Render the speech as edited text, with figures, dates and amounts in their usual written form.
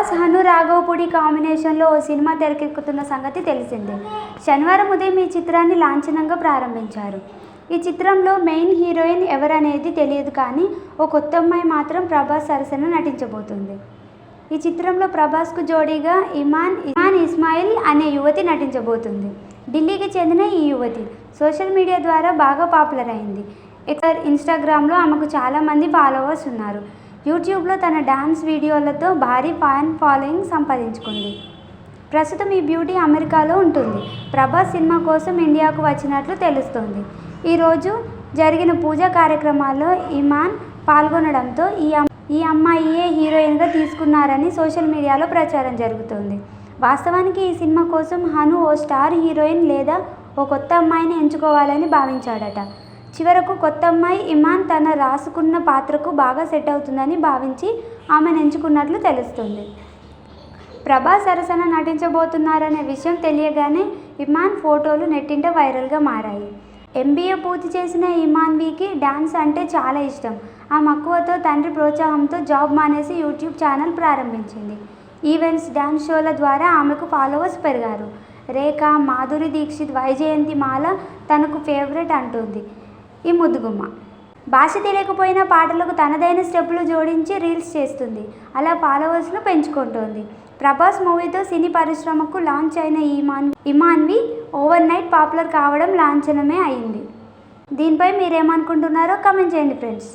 ప్రభాస్ హను రాఘవపూడి కాంబినేషన్లో ఓ సినిమా తెరకెక్కుతున్న సంగతి తెలిసిందే. శనివారం ఉదయం ఈ చిత్రాన్ని లాంఛనంగా ప్రారంభించారు. ఈ చిత్రంలో మెయిన్ హీరోయిన్ ఎవరనేది తెలియదు కానీ ఓ కొత్త అమ్మాయి మాత్రం ప్రభాస్ సరసన నటించబోతుంది. ఈ చిత్రంలో ప్రభాస్కు జోడీగా ఇమాన్ ఇస్మాయిల్ అనే యువతి నటించబోతుంది. ఢిల్లీకి చెందిన ఈ యువతి సోషల్ మీడియా ద్వారా బాగా పాపులర్ అయింది. ఇన్స్టాగ్రామ్లో ఆమెకు చాలామంది ఫాలోవర్స్ ఉన్నారు. యూట్యూబ్లో తన డాన్స్ వీడియోలతో భారీ ఫ్యాన్ ఫాలోయింగ్ సంపాదించుకుంది. ప్రస్తుతం ఈ బ్యూటీ అమెరికాలో ఉంటుంది. ప్రభాస్ సినిమా కోసం ఇండియాకు వచ్చినట్లు తెలుస్తోంది. ఈరోజు జరిగిన పూజా కార్యక్రమాల్లో ఇమాన్ పాల్గొనడంతో ఈ అమ్మాయియే హీరోయిన్గా తీసుకున్నారని సోషల్ మీడియాలో ప్రచారం జరుగుతోంది. వాస్తవానికి ఈ సినిమా కోసం హను ఓ స్టార్ హీరోయిన్ లేదా ఓ కొత్త అమ్మాయిని ఎంచుకోవాలని భావించాడట. చివరకు కొత్త అమ్మాయి ఇమాన్ తన రాసుకున్న పాత్రకు బాగా సెట్ అవుతుందని భావించి ఆమెను ఎంచుకున్నట్లు తెలుస్తుంది. ప్రభాస్ సరసన నటించబోతున్నారనే విషయం తెలియగానే ఇమాన్ ఫోటోలు నెట్టింట వైరల్గా మారాయి. MBA పూర్తి చేసిన ఇమాన్వికి డ్యాన్స్ అంటే చాలా ఇష్టం. ఆ మక్కువతో తండ్రి ప్రోత్సాహంతో జాబ్ మానేసి యూట్యూబ్ ఛానల్ ప్రారంభించింది. ఈవెంట్స్, డ్యాన్స్ షోల ద్వారా ఆమెకు ఫాలోవర్స్ పెరిగారు. రేఖ, మాధురి దీక్షిత్, వైజయంతి మాల తనకు ఫేవరెట్ అంటుంది ఈ ముద్దుగుమ్మ. భాష తెలియకపోయినా పాటలకు తనదైన స్టెప్పులు జోడించి రీల్స్ చేస్తుంది. అలా ఫాలోవర్స్ను పెంచుకుంటోంది. ప్రభాస్ మూవీతో సినీ పరిశ్రమకు లాంచ్ అయిన ఇమాన్వి ఓవర్ నైట్ పాపులర్ కావడం లాంఛనమే అయింది. దీనిపై మీరేమనుకుంటున్నారో కామెంట్ చేయండి ఫ్రెండ్స్.